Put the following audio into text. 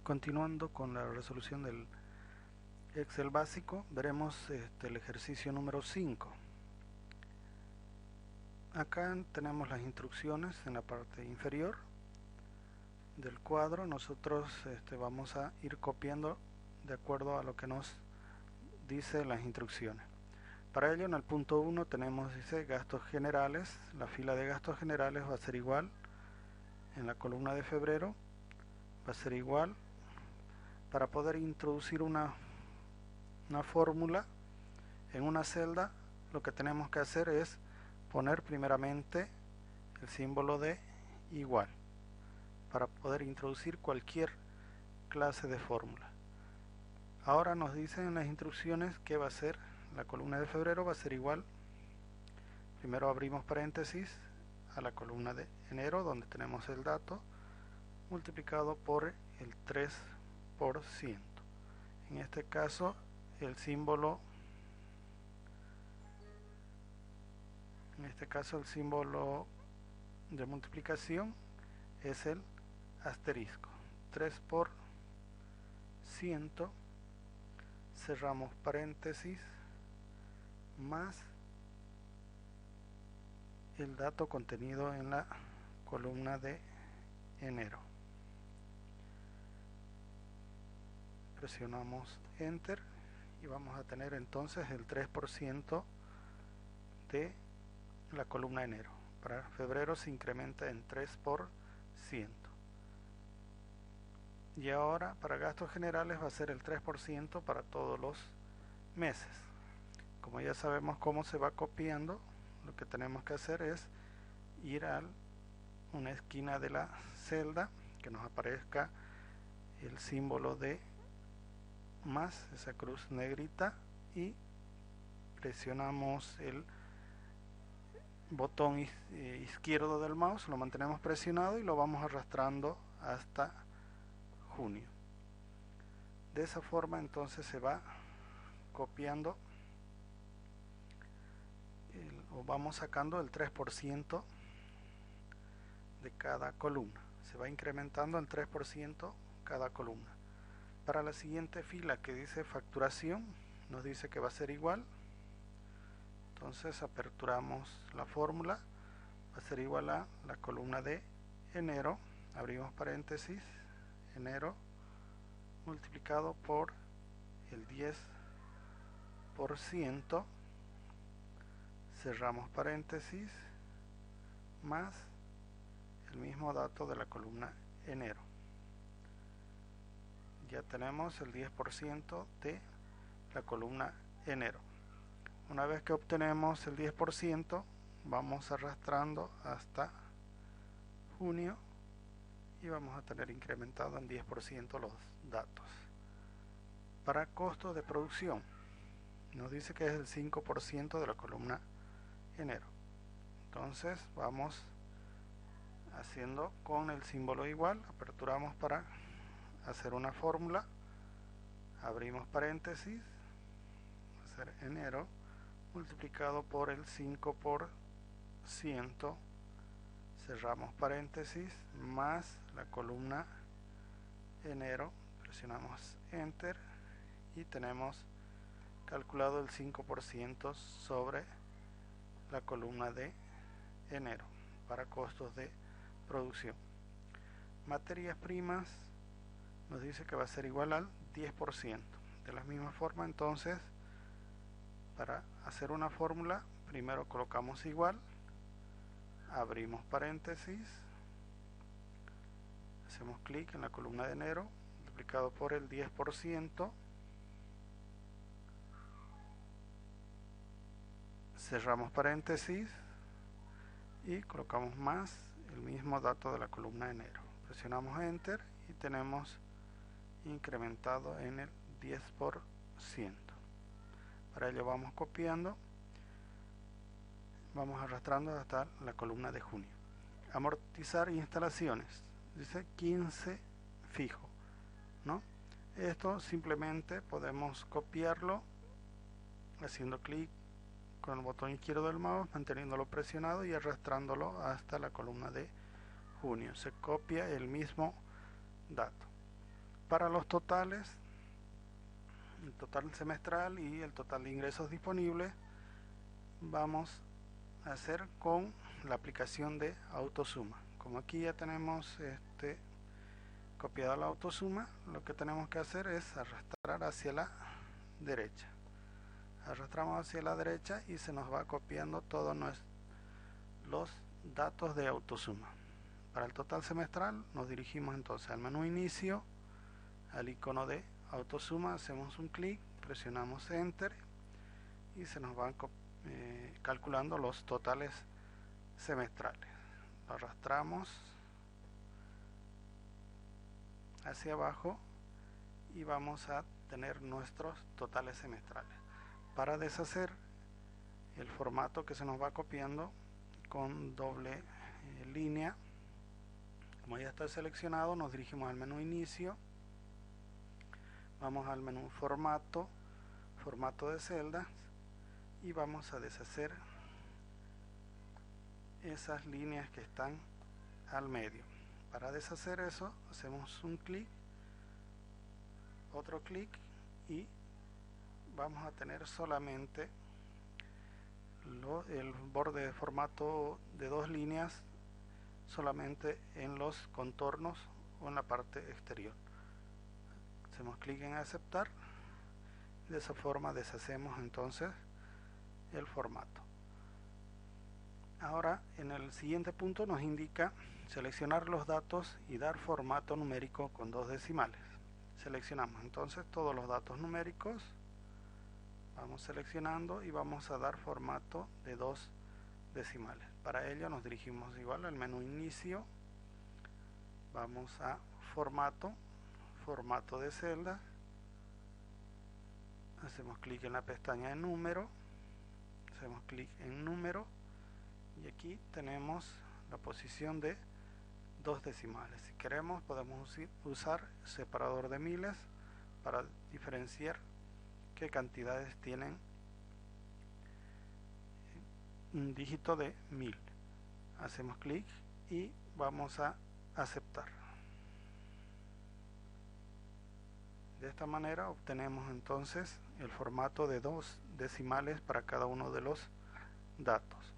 Continuando con la resolución del Excel básico, veremos el ejercicio número 5. Acá tenemos las instrucciones en la parte inferior del cuadro. Nosotros vamos a ir copiando de acuerdo a lo que nos dice las instrucciones. Para ello, en el punto 1 tenemos, dice, gastos generales. La fila de gastos generales va a ser igual en la columna de febrero, va a ser igual. Para poder introducir una fórmula en una celda, lo que tenemos que hacer es poner primeramente el símbolo de igual para poder introducir cualquier clase de fórmula. Ahora nos dicen en las instrucciones que va a ser la columna de febrero, va a ser igual, primero abrimos paréntesis, a la columna de enero donde tenemos el dato multiplicado por el 3%. En este caso el símbolo de multiplicación es el asterisco. 3%, cerramos paréntesis, más el dato contenido en la columna de enero. Presionamos Enter y vamos a tener entonces el 3% de la columna de enero. Para febrero se incrementa en 3%. Y ahora para gastos generales va a ser el 3% para todos los meses. Como ya sabemos cómo se va copiando, lo que tenemos que hacer es ir a una esquina de la celda, que nos aparezca el símbolo de más, esa cruz negrita, y presionamos el botón izquierdo del mouse, lo mantenemos presionado y lo vamos arrastrando hasta junio. De esa forma entonces se va copiando o vamos sacando el 3% de cada columna. Se va incrementando el 3% cada columna. Para la siguiente fila que dice facturación, nos dice que va a ser igual. Entonces aperturamos la fórmula, va a ser igual a la columna de enero, abrimos paréntesis, enero multiplicado por el 10%, cerramos paréntesis, más el mismo dato de la columna enero. Ya tenemos el 10% de la columna enero. Una vez que obtenemos el 10%, vamos arrastrando hasta junio y vamos a tener incrementado en 10% los datos. Para costos de producción, nos dice que es el 5% de la columna enero. Entonces vamos haciendo con el símbolo igual, aperturamos para hacer una fórmula, abrimos paréntesis, va a ser enero multiplicado por el 5%, cerramos paréntesis, más la columna enero, presionamos Enter y tenemos calculado el 5% sobre la columna de enero para costos de producción. Materias primas nos dice que va a ser igual al 10%. De la misma forma, entonces, para hacer una fórmula, primero colocamos igual, abrimos paréntesis, hacemos clic en la columna de enero, multiplicado por el 10%, cerramos paréntesis y colocamos más el mismo dato de la columna de enero. Presionamos Enter y tenemos incrementado en el 10%. Para ello vamos copiando, vamos arrastrando hasta la columna de junio. Amortizar instalaciones, dice 15 fijo, ¿no? Esto simplemente podemos copiarlo haciendo clic con el botón izquierdo del mouse, manteniéndolo presionado y arrastrándolo hasta la columna de junio. Se copia el mismo dato. Para los totales, el total semestral y el total de ingresos disponibles, vamos a hacer con la aplicación de autosuma. Como aquí ya tenemos copiada la autosuma, lo que tenemos que hacer es arrastrar hacia la derecha. Arrastramos hacia la derecha y se nos va copiando todos los datos de autosuma. Para el total semestral nos dirigimos entonces al menú inicio, al icono de autosuma, hacemos un clic, presionamos enter y se nos van calculando los totales semestrales. Lo arrastramos hacia abajo y vamos a tener nuestros totales semestrales. Para deshacer el formato que se nos va copiando con doble línea, como ya está seleccionado, nos dirigimos al menú inicio, vamos al menú formato de celdas y vamos a deshacer esas líneas que están al medio. Para deshacer eso hacemos un clic, otro clic y vamos a tener solamente el borde de formato de dos líneas solamente en los contornos o en la parte exterior. Hacemos clic en aceptar. De esa forma deshacemos entonces el formato. Ahora en el siguiente punto nos indica seleccionar los datos y dar formato numérico con 2 decimales. Seleccionamos entonces todos los datos numéricos, vamos seleccionando y vamos a dar formato de 2 decimales. Para ello nos dirigimos igual al menú inicio, vamos a formato de celda, hacemos clic en la pestaña de número, hacemos clic en número y aquí tenemos la posición de 2 decimales. Si queremos podemos usar separador de miles para diferenciar qué cantidades tienen un dígito de 1000. Hacemos clic y vamos a aceptar. De esta manera obtenemos entonces el formato de 2 decimales para cada uno de los datos.